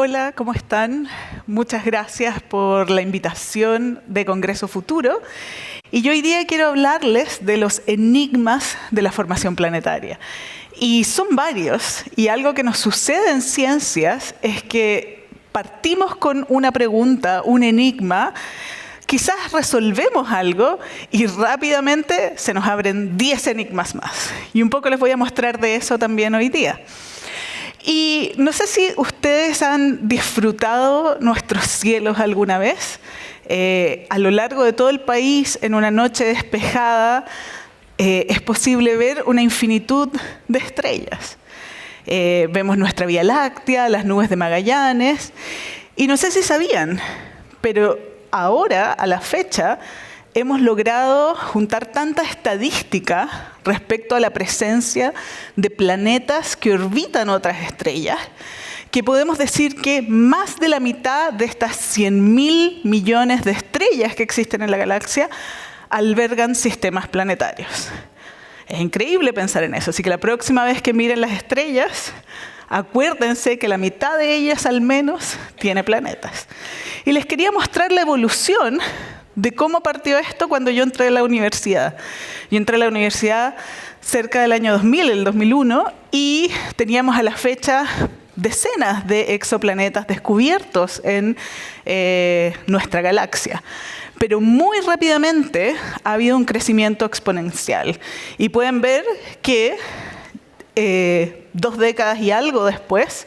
Hola, ¿cómo están? Muchas gracias por la invitación de Congreso Futuro. Y yo hoy día quiero hablarles de los enigmas de la formación planetaria. Y son varios, y algo que nos sucede en ciencias es que partimos con una pregunta, un enigma, quizás resolvemos algo y rápidamente se nos abren 10 enigmas más. Y un poco les voy a mostrar de eso también hoy día. Y no sé si ustedes han disfrutado nuestros cielos alguna vez. A lo largo de todo el país, en una noche despejada, es posible ver una infinitud de estrellas. Vemos nuestra Vía Láctea, las nubes de Magallanes. Y no sé si sabían, pero ahora, a la fecha, hemos logrado juntar tanta estadística respecto a la presencia de planetas que orbitan otras estrellas, que podemos decir que más de la mitad de estas 100.000 millones de estrellas que existen en la galaxia albergan sistemas planetarios. Es increíble pensar en eso, así que la próxima vez que miren las estrellas, acuérdense que la mitad de ellas al menos tiene planetas. Y les quería mostrar la evolución de cómo partió esto cuando yo entré a la universidad. Yo entré a la universidad cerca del año 2000, el 2001, y teníamos a la fecha decenas de exoplanetas descubiertos en nuestra galaxia. Pero muy rápidamente ha habido un crecimiento exponencial. Y pueden ver que 2 décadas y algo después,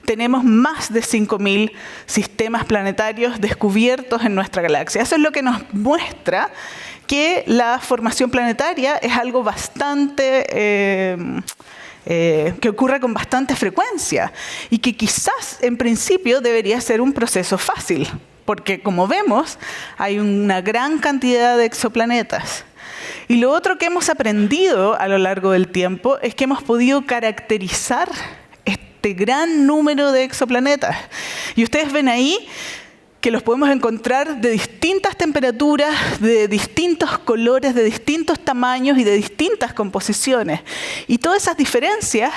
tenemos más de 5.000 sistemas planetarios descubiertos en nuestra galaxia. Eso es lo que nos muestra que la formación planetaria es algo bastante que ocurre con bastante frecuencia y que quizás en principio debería ser un proceso fácil, porque como vemos hay una gran cantidad de exoplanetas. Y lo otro que hemos aprendido a lo largo del tiempo es que hemos podido caracterizar este gran número de exoplanetas. Y ustedes ven ahí que los podemos encontrar de distintas temperaturas, de distintos colores, de distintos tamaños y de distintas composiciones. Y todas esas diferencias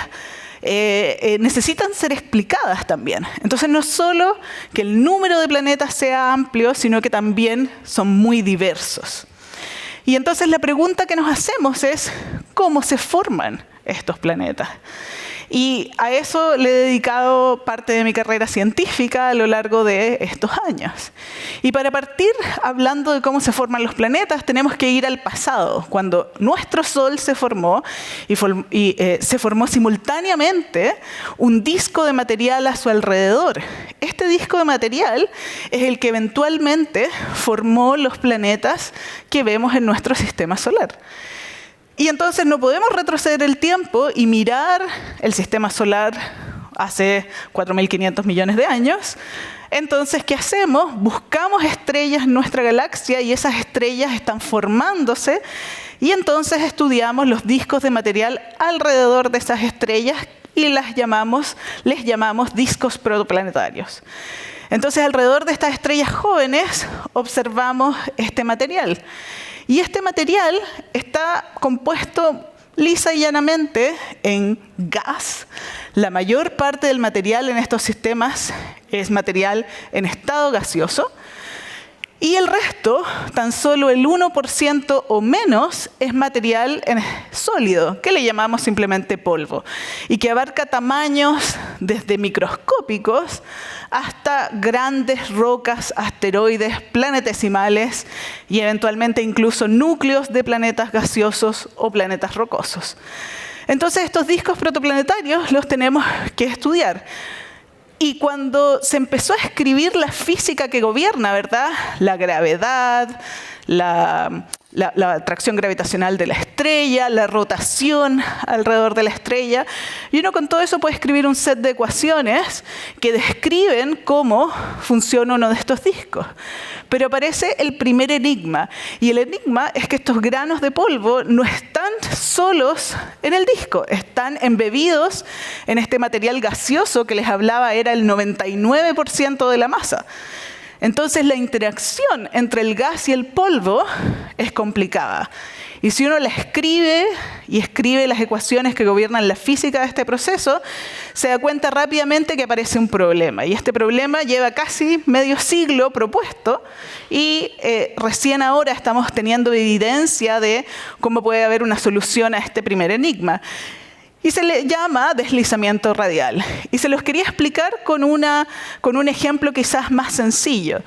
necesitan ser explicadas también. Entonces no solo que el número de planetas sea amplio, sino que también son muy diversos. Y entonces la pregunta que nos hacemos es, ¿cómo se forman estos planetas? Y a eso le he dedicado parte de mi carrera científica a lo largo de estos años. Y para partir hablando de cómo se forman los planetas, tenemos que ir al pasado, cuando nuestro Sol se formó y se formó simultáneamente un disco de material a su alrededor. Este disco de material es el que eventualmente formó los planetas que vemos en nuestro sistema solar. Y entonces no podemos retroceder el tiempo y mirar el sistema solar hace 4.500 millones de años. Entonces, ¿qué hacemos? Buscamos estrellas en nuestra galaxia y esas estrellas están formándose y entonces estudiamos los discos de material alrededor de esas estrellas y les llamamos discos protoplanetarios. Entonces, alrededor de estas estrellas jóvenes observamos este material. Y este material está compuesto lisa y llanamente en gas. La mayor parte del material en estos sistemas es material en estado gaseoso. Y el resto, tan solo el 1% o menos, es material sólido, que le llamamos simplemente polvo, y que abarca tamaños desde microscópicos hasta grandes rocas, asteroides, planetesimales y eventualmente incluso núcleos de planetas gaseosos o planetas rocosos. Entonces estos discos protoplanetarios los tenemos que estudiar. Y cuando se empezó a escribir la física que gobierna, ¿verdad? La gravedad, la atracción gravitacional de la estrella, la rotación alrededor de la estrella, y uno con todo eso puede escribir un set de ecuaciones que describen cómo funciona uno de estos discos. Pero aparece el primer enigma, y el enigma es que estos granos de polvo no están solos en el disco, están embebidos en este material gaseoso que les hablaba era el 99% de la masa. Entonces la interacción entre el gas y el polvo es complicada. Y si uno la escribe y escribe las ecuaciones que gobiernan la física de este proceso, se da cuenta rápidamente que aparece un problema. Y este problema lleva casi medio siglo propuesto y recién ahora estamos teniendo evidencia de cómo puede haber una solución a este primer enigma. Y se le llama deslizamiento radial. Y se los quería explicar con un ejemplo quizás más sencillo.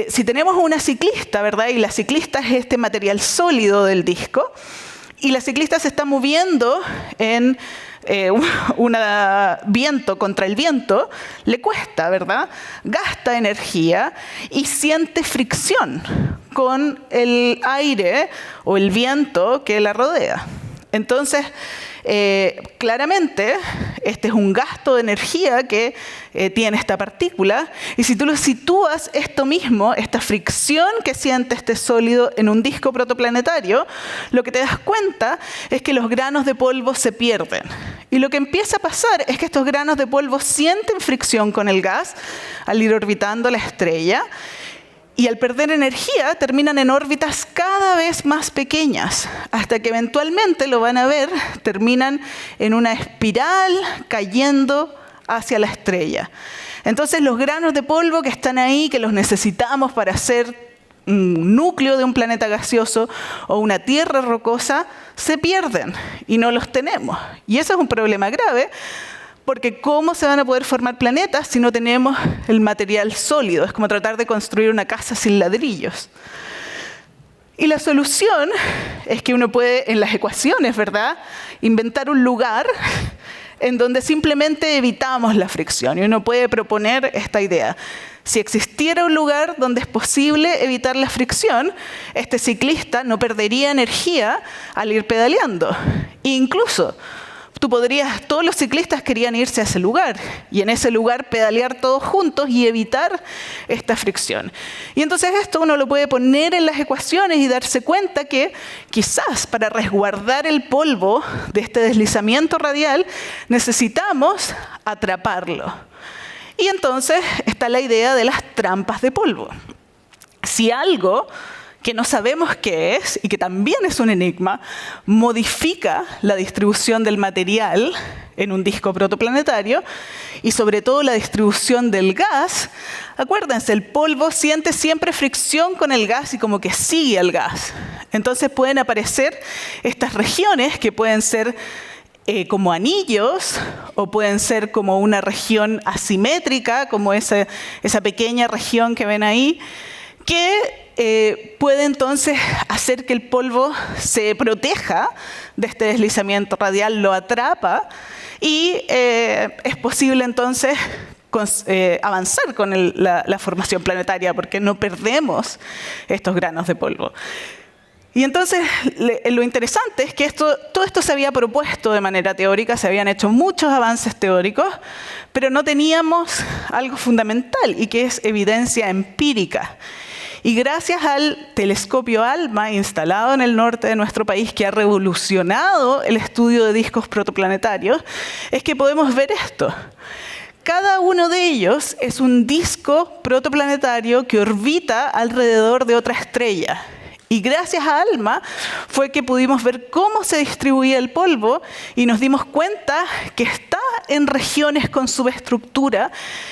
Si tenemos una ciclista, ¿verdad? Y la ciclista es este material sólido del disco, y la ciclista se está moviendo en un viento contra el viento, le cuesta, ¿verdad? Gasta energía y siente fricción con el aire o el viento que la rodea. Entonces, claramente, este es un gasto de energía que tiene esta partícula, y si tú lo sitúas esto mismo, esta fricción que siente este sólido en un disco protoplanetario, lo que te das cuenta es que los granos de polvo se pierden. Y lo que empieza a pasar es que estos granos de polvo sienten fricción con el gas al ir orbitando la estrella, y al perder energía terminan en órbitas cada vez más pequeñas, hasta que eventualmente, lo van a ver, terminan en una espiral cayendo hacia la estrella. Entonces los granos de polvo que están ahí, que los necesitamos para hacer un núcleo de un planeta gaseoso o una tierra rocosa, se pierden y no los tenemos. Y eso es un problema grave, porque ¿cómo se van a poder formar planetas si no tenemos el material sólido? Es como tratar de construir una casa sin ladrillos. Y la solución es que uno puede, en las ecuaciones, ¿verdad?, inventar un lugar en donde simplemente evitamos la fricción. Y uno puede proponer esta idea. Si existiera un lugar donde es posible evitar la fricción, este ciclista no perdería energía al ir pedaleando. E incluso, todos los ciclistas querían irse a ese lugar y en ese lugar pedalear todos juntos y evitar esta fricción. Y entonces esto uno lo puede poner en las ecuaciones y darse cuenta que quizás para resguardar el polvo de este deslizamiento radial necesitamos atraparlo. Y entonces está la idea de las trampas de polvo. Si algo que no sabemos qué es, y que también es un enigma, modifica la distribución del material en un disco protoplanetario, y sobre todo la distribución del gas. Acuérdense, el polvo siente siempre fricción con el gas y como que sigue al gas. Entonces pueden aparecer estas regiones que pueden ser como anillos, o pueden ser como una región asimétrica, como esa pequeña región que ven ahí, que puede entonces hacer que el polvo se proteja de este deslizamiento radial, lo atrapa, y es posible entonces avanzar con la formación planetaria, porque no perdemos estos granos de polvo. Y entonces lo interesante es que todo esto se había propuesto de manera teórica, se habían hecho muchos avances teóricos, pero no teníamos algo fundamental, y que es evidencia empírica. Y gracias al telescopio ALMA, instalado en el norte de nuestro país, que ha revolucionado el estudio de discos protoplanetarios, es que podemos ver esto. Cada uno de ellos es un disco protoplanetario que orbita alrededor de otra estrella. Y gracias a ALMA fue que pudimos ver cómo se distribuía el polvo y nos dimos cuenta que está en regiones con subestructura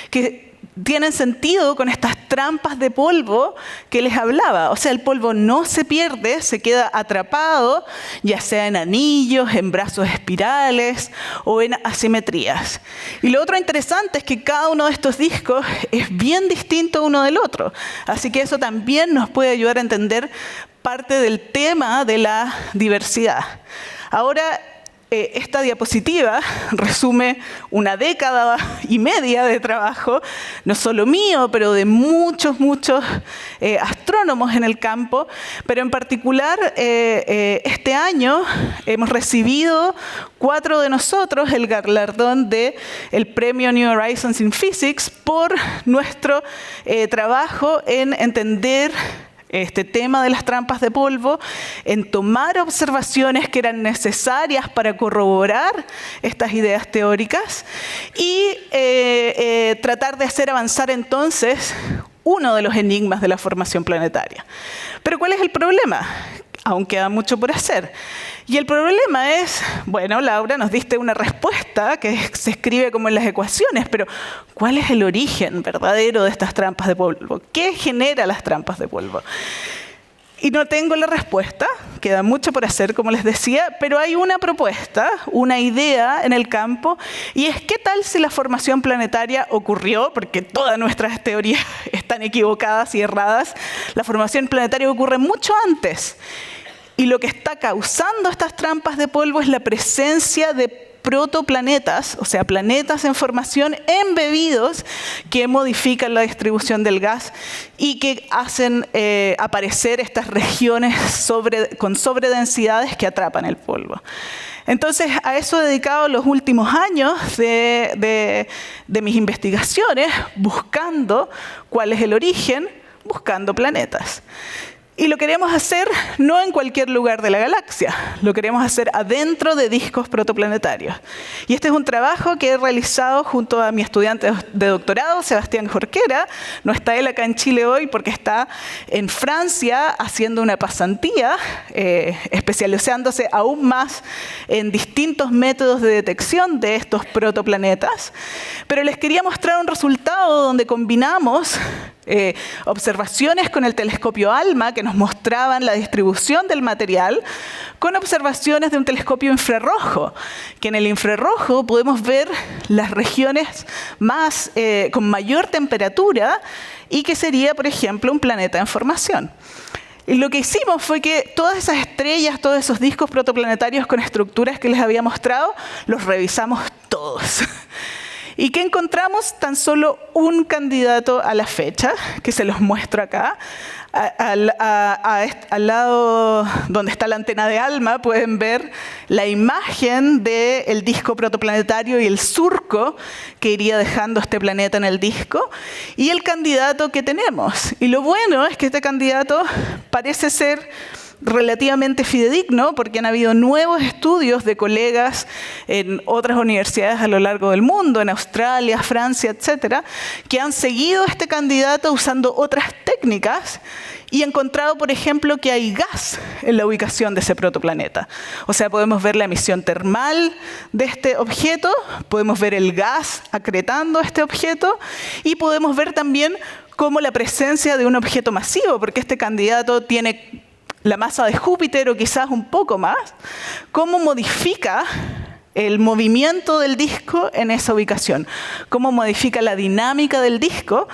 que tienen sentido con estas trampas de polvo que les hablaba. O sea, el polvo no se pierde, se queda atrapado, ya sea en anillos, en brazos espirales o en asimetrías. Y lo otro interesante es que cada uno de estos discos es bien distinto uno del otro. Así que eso también nos puede ayudar a entender parte del tema de la diversidad. Ahora, esta diapositiva resume una década y media de trabajo, no solo mío, pero de muchos astrónomos en el campo. Pero en particular, este año hemos recibido 4 de nosotros el galardón del premio New Horizons in Physics por nuestro trabajo en entender este tema de las trampas de polvo, en tomar observaciones que eran necesarias para corroborar estas ideas teóricas y tratar de hacer avanzar entonces uno de los enigmas de la formación planetaria. Pero ¿cuál es el problema? Aún queda mucho por hacer. Y el problema es, bueno, Laura, nos diste una respuesta que se escribe como en las ecuaciones, pero ¿cuál es el origen verdadero de estas trampas de polvo? ¿Qué genera las trampas de polvo? Y no tengo la respuesta, queda mucho por hacer, como les decía, pero hay una propuesta, una idea en el campo, y es ¿qué tal si la formación planetaria ocurrió? Porque todas nuestras teorías están equivocadas y erradas. La formación planetaria ocurre mucho antes. Y lo que está causando estas trampas de polvo es la presencia de protoplanetas, o sea, planetas en formación embebidos que modifican la distribución del gas y que hacen aparecer estas regiones con sobredensidades que atrapan el polvo. Entonces, a eso he dedicado los últimos años de mis investigaciones, buscando cuál es el origen, buscando planetas. Y lo queremos hacer no en cualquier lugar de la galaxia, lo queremos hacer adentro de discos protoplanetarios. Y este es un trabajo que he realizado junto a mi estudiante de doctorado, Sebastián Jorquera. No está él acá en Chile hoy porque está en Francia haciendo una pasantía, especializándose aún más en distintos métodos de detección de estos protoplanetas. Pero les quería mostrar un resultado donde combinamos observaciones con el telescopio ALMA que nos mostraban la distribución del material con observaciones de un telescopio infrarrojo, que en el infrarrojo podemos ver las regiones con mayor temperatura y que sería, por ejemplo, un planeta en formación. Y lo que hicimos fue que todas esas estrellas, todos esos discos protoplanetarios con estructuras que les había mostrado, los revisamos todos. ¿Y qué encontramos? Tan solo un candidato a la fecha, que se los muestro acá. Al lado donde está la antena de ALMA pueden ver la imagen del disco protoplanetario y el surco que iría dejando este planeta en el disco y el candidato que tenemos. Y lo bueno es que este candidato parece ser relativamente fidedigno porque han habido nuevos estudios de colegas en otras universidades a lo largo del mundo, en Australia, Francia, etcétera, que han seguido este candidato usando otras técnicas y encontrado, por ejemplo, que hay gas en la ubicación de ese protoplaneta. O sea, podemos ver la emisión termal de este objeto, podemos ver el gas acretando este objeto y podemos ver también cómo la presencia de un objeto masivo, porque este candidato tiene la masa de Júpiter o quizás un poco más, cómo modifica el movimiento del disco en esa ubicación, cómo modifica la dinámica del disco,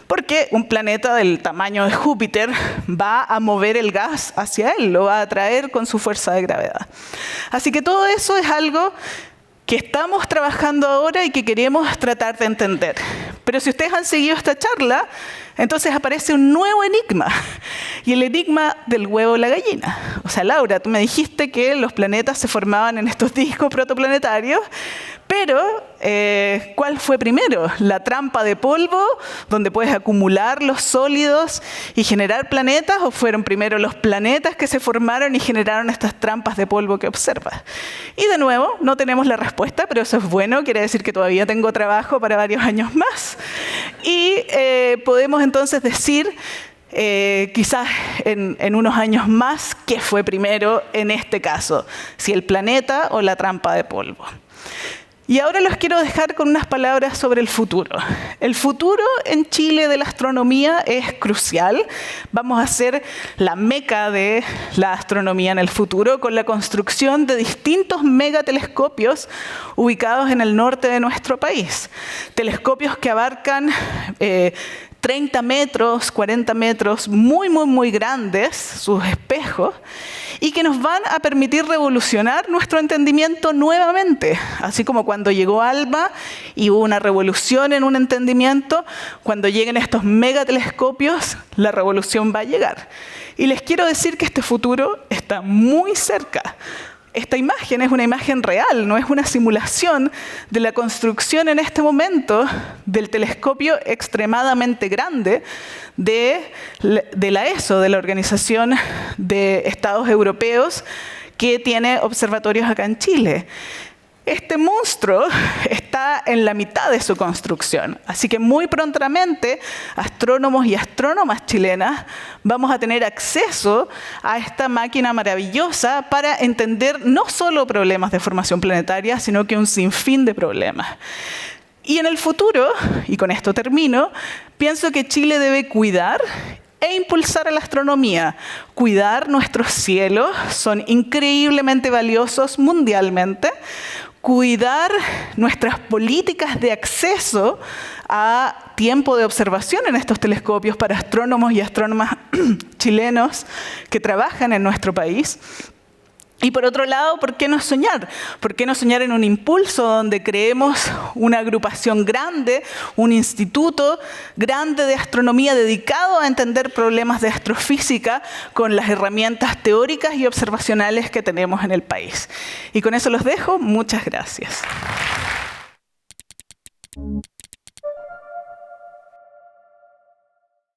porque un planeta del tamaño de Júpiter va a mover el gas hacia él, lo va a atraer con su fuerza de gravedad. Así que todo eso es algo que estamos trabajando ahora y que queremos tratar de entender. Pero si ustedes han seguido esta charla, entonces aparece un nuevo enigma, y el enigma del huevo y la gallina. O sea, Laura, tú me dijiste que los planetas se formaban en estos discos protoplanetarios, pero ¿cuál fue primero? ¿La trampa de polvo, donde puedes acumular los sólidos y generar planetas? ¿O fueron primero los planetas que se formaron y generaron estas trampas de polvo que observas? Y de nuevo, no tenemos la respuesta, pero eso es bueno, quiere decir que todavía tengo trabajo para varios años más. Y podemos entonces decir, quizás en unos años más, qué fue primero en este caso, si el planeta o la trampa de polvo. Y ahora los quiero dejar con unas palabras sobre el futuro. El futuro en Chile de la astronomía es crucial. Vamos a ser la meca de la astronomía en el futuro con la construcción de distintos megatelescopios ubicados en el norte de nuestro país. Telescopios que abarcan 30 metros, 40 metros, muy grandes, sus espejos, y que nos van a permitir revolucionar nuestro entendimiento nuevamente. Así como cuando llegó ALMA y hubo una revolución en un entendimiento, cuando lleguen estos megatelescopios, la revolución va a llegar. Y les quiero decir que este futuro está muy cerca. Esta imagen es una imagen real, no es una simulación de la construcción en este momento del telescopio extremadamente grande de la ESO, de la Organización de Estados Europeos, que tiene observatorios acá en Chile. Este monstruo está en la mitad de su construcción, así que muy prontamente astrónomos y astrónomas chilenas vamos a tener acceso a esta máquina maravillosa para entender no solo problemas de formación planetaria, sino que un sinfín de problemas. Y en el futuro, y con esto termino, pienso que Chile debe cuidar e impulsar a la astronomía. Cuidar nuestros cielos, son increíblemente valiosos mundialmente. Cuidar nuestras políticas de acceso a tiempo de observación en estos telescopios para astrónomos y astrónomas chilenos que trabajan en nuestro país. Y por otro lado, ¿por qué no soñar? ¿Por qué no soñar en un impulso donde creemos una agrupación grande, un instituto grande de astronomía dedicado a entender problemas de astrofísica con las herramientas teóricas y observacionales que tenemos en el país? Y con eso los dejo. Muchas gracias.